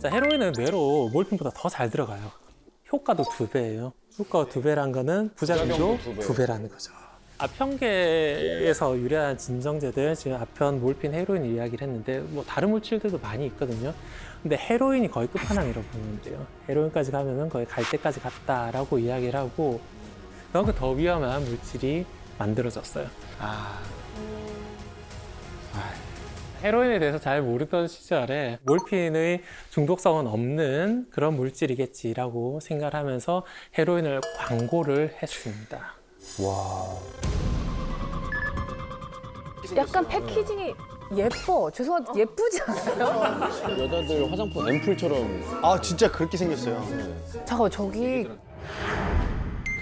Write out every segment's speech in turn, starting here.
자, 헤로인은 뇌로 몰핀보다 더 잘 들어가요. 효과도 2배예요. 효과가 2배란 거는 부작용도 부작용도 2배. 2배라는 거죠. 아편계에서 유래한 진정제들, 지금 아편, 몰핀, 헤로인 이야기를 했는데 뭐 다른 물질들도 많이 있거든요. 근데 헤로인이 거의 끝판왕이라고 보면 돼요. 헤로인까지 가면은 거의 갈 때까지 갔다라고 이야기를 하고 그만큼 더 위험한 물질이 만들어졌어요. 헤로인에 대해서 잘 모르던 시절에 몰핀의 중독성은 없는 그런 물질이겠지라고 생각을 하면서 헤로인을 광고를 했습니다. 약간 패키징이 예뻐. 죄송한데 예쁘지 않아요? 여자들 화장품 앰플처럼. 아 진짜 그렇게 생겼어요. 잠깐 저기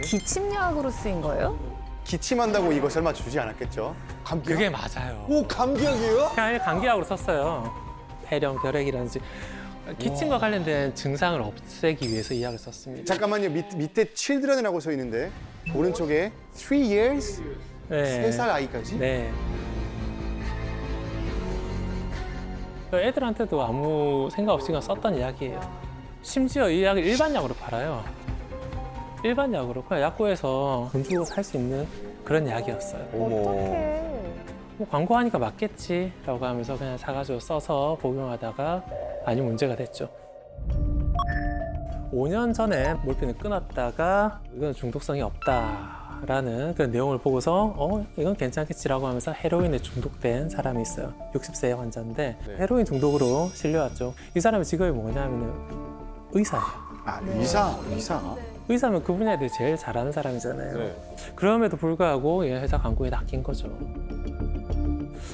기침약으로 쓰인 거예요? 기침한다고 이거 설마 주지 않았겠죠? 그게 맞아요. 오 감기약이에요? 그냥 감기약으로 썼어요. 폐렴, 결핵이라든지 기침과 관련된 증상을 없애기 위해서 이 약을 썼습니다. 잠깐만요. 밑에 children이라고 써 있는데 오른쪽에 3 years? 네. 3살 아이까지? 네. 애들한테도 아무 생각 없이 그냥 썼던 약이에요. 심지어 이 약을 일반 약으로 팔아요. 일반 약으로 그냥 약국에서 돈 주고 살 수 있는 그런 약이었어요. 뭐 광고하니까 맞겠지라고 하면서 그냥 사가지고 써서 복용하다가 많이 문제가 됐죠. 5년 전에 몰핀을 끊었다가 이건 중독성이 없다라는 그런 내용을 보고서 이건 괜찮겠지라고 하면서 헤로인에 중독된 사람이 있어요. 60세 환자인데 헤로인 중독으로 실려왔죠. 이 사람의 직업이 뭐냐면 의사예요. 아 의사? 의사면 그 분야에 대해 제일 잘하는 사람이잖아요. 그럼에도 불구하고 얘 회사 광고에 낚인 거죠.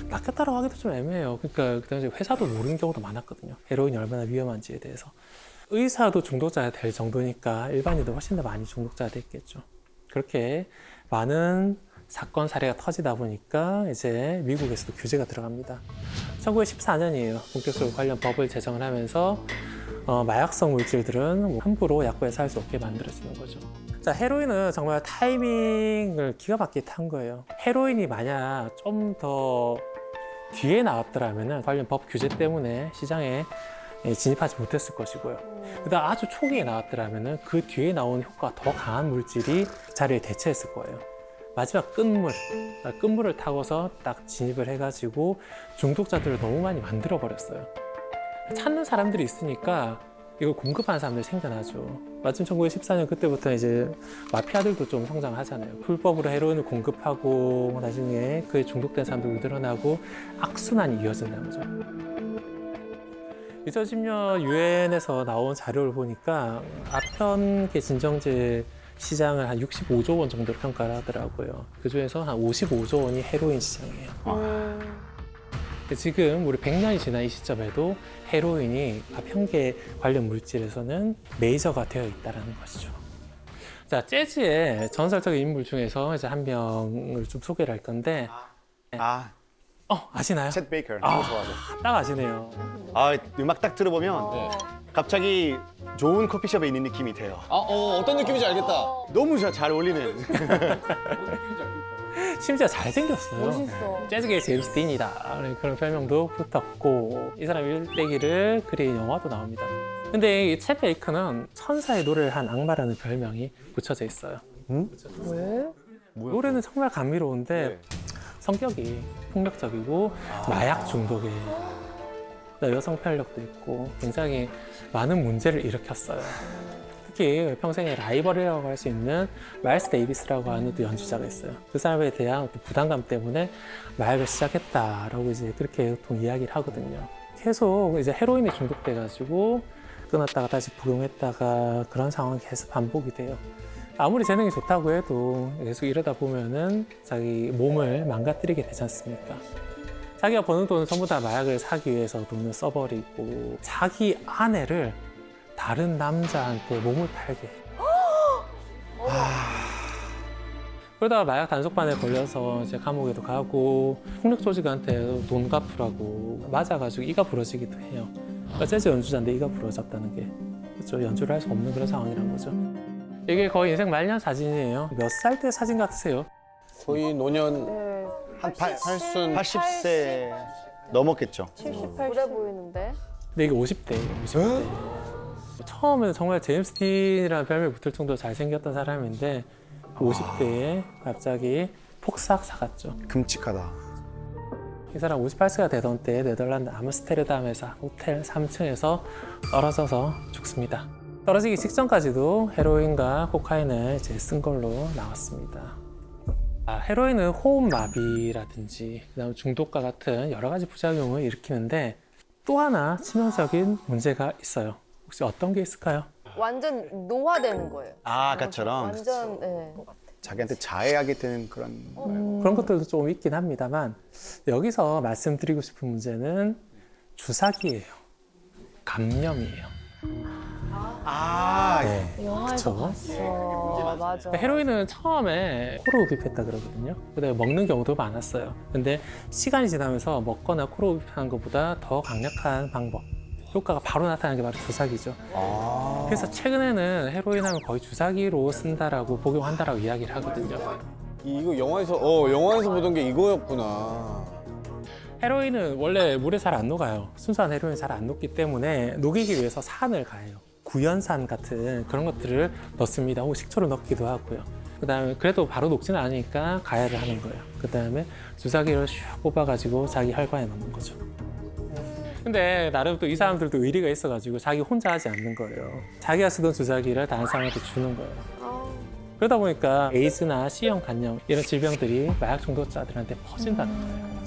낚였다라고 하기도 좀 애매해요. 그러니까 그 당시 회사도 모르는 경우도 많았거든요. 헤로인이 얼마나 위험한지에 대해서. 의사도 중독자가 될 정도니까 일반인도 훨씬 더 많이 중독자가 됐겠죠. 그렇게 많은 사건 사례가 터지다 보니까 이제 미국에서도 규제가 들어갑니다. 1914년이에요. 본격적으로 관련 법을 제정을 하면서 마약성 물질들은 함부로 약국에서 할 수 없게 만들어지는 거죠. 자, 헤로인은 정말 타이밍을 기가 막히게 탄 거예요. 헤로인이 만약 좀 더 뒤에 나왔더라면 관련 법 규제 때문에 시장에 진입하지 못했을 것이고요. 그다음 아주 초기에 나왔더라면 그 뒤에 나온 효과가 더 강한 물질이 자리를 대체했을 거예요. 마지막 끝물을 타고서 딱 진입을 해가지고 중독자들을 너무 많이 만들어 버렸어요. 찾는 사람들이 있으니까 이걸 공급하는 사람들이 생겨나죠. 마침 1914년 그때부터 이제 마피아들도 좀 성장하잖아요. 불법으로 헤로인을 공급하고 나중에 그에 중독된 사람들이 늘어나고 악순환이 이어진다는 거죠. 2010년 유엔에서 나온 자료를 보니까 아편계 진정제 시장을 한 65조 원 정도로 평가를 하더라고요. 그중에서 한 55조 원이 헤로인 시장이에요. 지금 우리 100년이 지난 이 시점에도 헤로인이 아편계 관련 물질에서는 메이저가 되어 있다는 것이죠. 자, 재즈의 전설적인 인물 중에서 이제 한 명을 좀 소개를 할 건데, 아시나요? 챗 베이커 너무 좋아하죠. 딱 아시네요. 아 음악 딱 들어보면 갑자기 좋은 커피숍에 있는 느낌이 돼요. 어떤 느낌인지 알겠다. 너무 잘 어울리는. 심지어 잘생겼어요. 멋있어. 재즈계의 제임스 딘이다. 그런 별명도 붙었고, 이 사람 일대기를 그린 영화도 나옵니다. 근데 이 챗 베이커는 천사의 노래를 한 악마라는 별명이 붙여져 있어요. 왜? 노래는 정말 감미로운데 성격이 폭력적이고 마약 중독이에요. 여성 편력도 있고 굉장히 많은 문제를 일으켰어요. 특히 평생의 라이벌이라고 할 수 있는 마일스 데이비스라고 하는 또 연주자가 있어요. 그 사람에 대한 또 부담감 때문에 마약을 시작했다라고 이제 그렇게 보통 이야기를 하거든요. 계속 이제 헤로인에 중독돼가지고 끊었다가 다시 복용했다가 그런 상황이 계속 반복이 돼요. 아무리 재능이 좋다고 해도 계속 이러다 보면은 자기 몸을 망가뜨리게 되지 않습니까? 자기가 버는 돈은 전부 다 마약을 사기 위해서 돈을 써버리고 자기 아내를 다른 남자한테 몸을 팔게 해요. 그러다가 마약 단속반에 걸려서 이제 감옥에도 가고 폭력 조직한테 돈 갚으라고 맞아가지고 이가 부러지기도 해요. 그러니까 재즈 연주자인데 이가 부러졌다는 게 그렇죠. 연주를 할 수 없는 그런 상황이란 거죠. 이게 거의 인생 말년 사진이에요. 몇 살 때 사진 같으세요? 거의 노년 한 80순 80세 넘었겠죠. 70, 80. 그래 보이는데? 근데 이게 50대예요, 50대. 처음에는 정말 제임스 딘이라는 별명이 붙을 정도로 잘생겼던 사람인데 50대에 갑자기 폭삭 사갔죠. 끔찍하다. 이 사람 58세가 되던 때 네덜란드 암스테르담에서 호텔 3층에서 떨어져서 죽습니다. 떨어지기 직전까지도 헤로인과 코카인을 이제 쓴 걸로 나왔습니다. 헤로인은 호흡마비라든지 그다음 중독과 같은 여러 가지 부작용을 일으키는데 또 하나 치명적인 문제가 있어요. 혹시 어떤 게 있을까요? 완전 노화되는 거예요. 아, 아까처럼 완전 네. 자기한테 자해하게 되는 그런 거예요. 그런 것들도 좀 있긴 합니다만 여기서 말씀드리고 싶은 문제는 주사기예요. 감염이에요. 아, 네. 영화에서 그쵸? 봤어. 맞아. 헤로인은 처음에 코로 흡입했다 그러거든요. 그다음에 먹는 경우도 많았어요. 근데 시간이 지나면서 먹거나 코로 흡입하는 것보다 더 강력한 방법, 효과가 바로 나타나는 게 바로 주사기죠. 그래서 최근에는 헤로인 하면 거의 주사기로 쓴다라고 복용한다라고 이야기를 하거든요. 이거 영화에서 보던 게 이거였구나. 헤로인은 원래 물에 잘 안 녹아요. 순수한 헤로인 잘 안 녹기 때문에 녹이기 위해서 산을 가해요. 구연산 같은 그런 것들을 넣습니다. 혹은 식초를 넣기도 하고요. 그다음에 그래도 바로 녹지는 않으니까 가해를 하는 거예요. 그다음에 주사기를 슉 뽑아가지고 자기 혈관에 넣는 거죠. 근데 나름 또 이 사람들도 의리가 있어가지고 자기 혼자 하지 않는 거예요. 자기가 쓰던 주사기를 다른 사람한테 주는 거예요. 그러다 보니까 에이즈나 C형 간염 이런 질병들이 마약 중독자들한테 퍼진다는 거예요.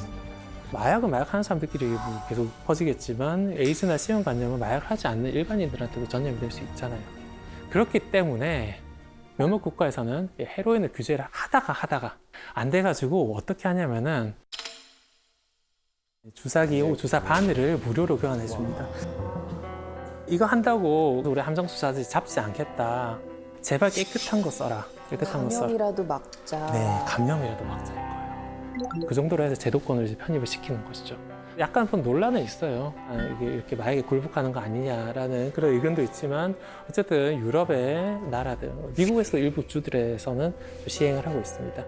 마약은 마약하는 사람들끼리 뭐 계속 퍼지겠지만 에이즈나 C형 간염은 마약을 하지 않는 일반인들한테도 전염이 될 수 있잖아요. 그렇기 때문에 몇몇 국가에서는 헤로인을 규제를 하다가 안 돼가지고 어떻게 하냐면은 주사기 혹은 주사 바늘을 무료로 교환해 줍니다. 이거 한다고 우리 함정수사들이 잡지 않겠다. 제발 깨끗한 거 써라. 깨끗한 거 써라. 감염이라도 막자. 네, 감염이라도 막자일 거예요. 그 정도로 해서 제도권을 이제 편입을 시키는 것이죠. 약간 좀 논란은 있어요. 이게 이렇게 마약에 굴복하는 거 아니냐라는 그런 의견도 있지만 어쨌든 유럽의 나라들, 미국에서도 일부 주들에서는 시행을 하고 있습니다.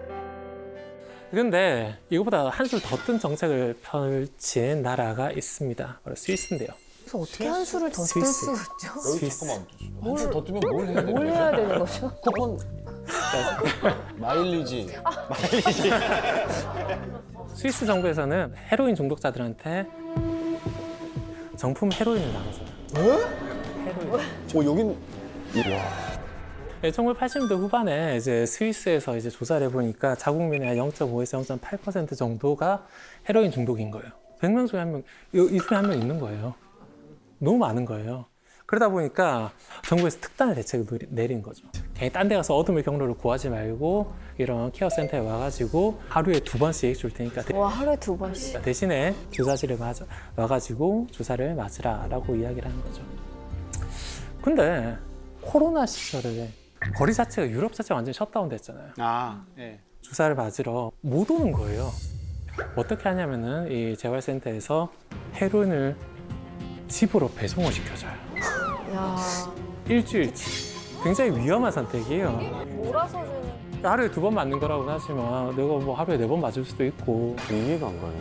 그런데 이거보다 한술 더 뜬 정책을 펼친 나라가 있습니다. 바로 스위스인데요. 그래서 어떻게 한 수를 더 쓸 스위스. 수 있죠? 스위스. 한술 더 뜨면 뭘 해야 돼? 뭘 해야 되는 거죠? 쿠폰 마일리지. 스위스 정부에서는 헤로인 중독자들한테 정품 헤로인을 나눠줘요. 헤로인. 여긴 1980년대 후반에 이제 스위스에서 이제 조사를 해보니까 자국민의 0.5에서 0.8% 정도가 헤로인 중독인 거예요. 100명 중에 한 명, 이 중에 한 명 있는 거예요. 너무 많은 거예요. 그러다 보니까 정부에서 특단의 대책을 내린 거죠. 괜히 딴 데 가서 어둠의 경로를 구하지 말고 이런 케어 센터에 와가지고 하루에 2번씩 줄 테니까 와 하루에 2번씩. 대신에 주사실에 와가지고 주사를 맞으라라고 이야기를 하는 거죠. 근데 코로나 시절에 거리 자체가 유럽 자체가 완전히 셧다운 됐잖아요. 네. 주사를 맞으러 못 오는 거예요. 어떻게 하냐면은 이 재활센터에서 헤로인을 집으로 배송을 시켜줘요. 야 일주일치. 굉장히 위험한 선택이에요. 몰아서 주는. 하루에 2번 맞는 거라고는 하지만 내가 뭐 하루에 4번 맞을 수도 있고. 이해가 안 가네.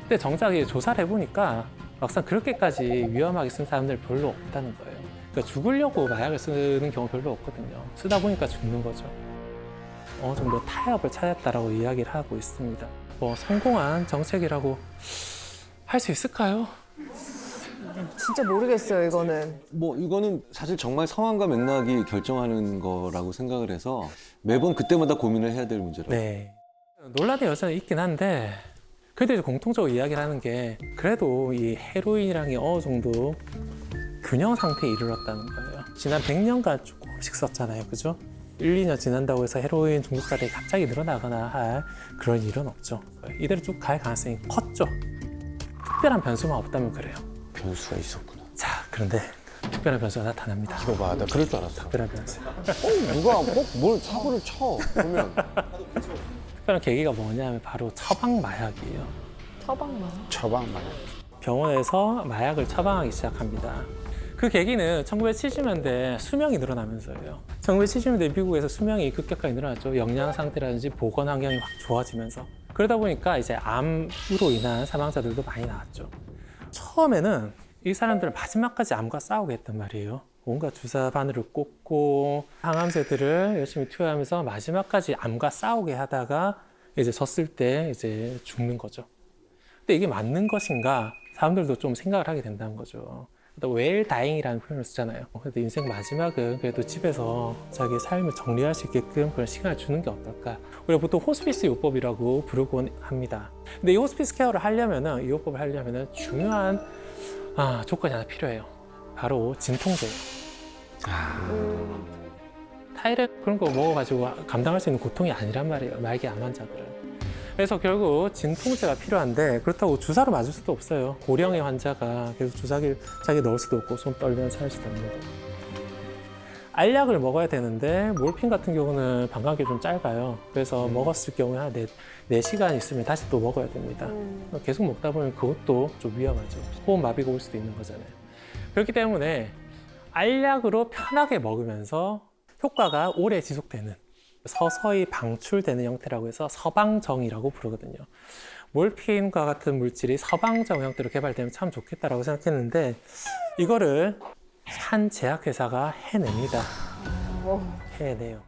근데 정작 조사를 해보니까 막상 그렇게까지 위험하게 쓴 사람들 별로 없다는 거예요. 그러니까 죽으려고 마약을 쓰는 경우 별로 없거든요. 쓰다 보니까 죽는 거죠. 어느 정도 타협을 찾았다라고 이야기를 하고 있습니다. 뭐 성공한 정책이라고 할 수 있을까요? 진짜 모르겠어요, 이거는. 뭐 이거는 사실 정말 상황과 맥락이 결정하는 거라고 생각을 해서 매번 그때마다 고민을 해야 될 문제라고. 네. 논란이 여전히 있긴 한데 그래도 이제 공통적으로 이야기를 하는 게 그래도 이 헤로인이랑이 어느 정도 균형 상태에 이르렀다는 거예요. 지난 100년간 조금씩 썼잖아요. 그죠? 1, 2년 지난다고 해서 헤로인 중독자들이 갑자기 늘어나거나 할 그런 일은 없죠. 이대로 쭉 갈 가능성이 컸죠. 특별한 변수만 없다면 그래요. 변수가 있었구나. 자, 그런데 특별한 변수가 나타납니다. 이거 봐, 나 그럴 줄 알았어. 특별한 변수. 누가 꼭 뭘 사고를 쳐. 그러면 특별한 계기가 뭐냐면 바로 처방 마약이에요. 처방만. 처방만. 병원에서 마약을 처방하기 시작합니다. 그 계기는 1970년대 수명이 늘어나면서예요. 1970년대 미국에서 수명이 급격하게 늘어났죠. 영양 상태라든지 보건 환경이 확 좋아지면서. 그러다 보니까 이제 암으로 인한 사망자들도 많이 나왔죠. 처음에는 이 사람들은 마지막까지 암과 싸우게 했단 말이에요. 온갖 주사 바늘을 꽂고 항암제들을 열심히 투여하면서 마지막까지 암과 싸우게 하다가 이제 졌을 때 이제 죽는 거죠. 근데 이게 맞는 것인가? 사람들도 좀 생각을 하게 된다는 거죠. 또 웰 다잉이라는 표현을 쓰잖아요. 그래도 인생 마지막은 그래도 집에서 자기 삶을 정리할 수 있게끔 그런 시간을 주는 게 어떨까? 우리가 보통 호스피스 요법이라고 부르곤 합니다. 근데 이 호스피스 케어를 하려면은, 이 요법을 하려면은 중요한 조건이 하나 필요해요. 바로 진통제예요. 타이레놀 그런 거 먹어가지고 감당할 수 있는 고통이 아니란 말이에요. 말기 암 환자들은. 그래서 결국 진통제가 필요한데 그렇다고 주사로 맞을 수도 없어요. 고령의 환자가 계속 주사기를 자기 넣을 수도 없고 손 떨면서 할 수도 없는 거고. 알약을 먹어야 되는데 몰핀 같은 경우는 방광기 좀 짧아요. 그래서 먹었을 경우에 한 4시간 있으면 다시 또 먹어야 됩니다. 계속 먹다 보면 그것도 좀 위험하죠. 호흡마비가 올 수도 있는 거잖아요. 그렇기 때문에 알약으로 편하게 먹으면서 효과가 오래 지속되는, 서서히 방출되는 형태라고 해서 서방정이라고 부르거든요. 몰핀과 같은 물질이 서방정 형태로 개발되면 참 좋겠다라고 생각했는데 이거를 한 제약회사가 해냅니다. 해내요.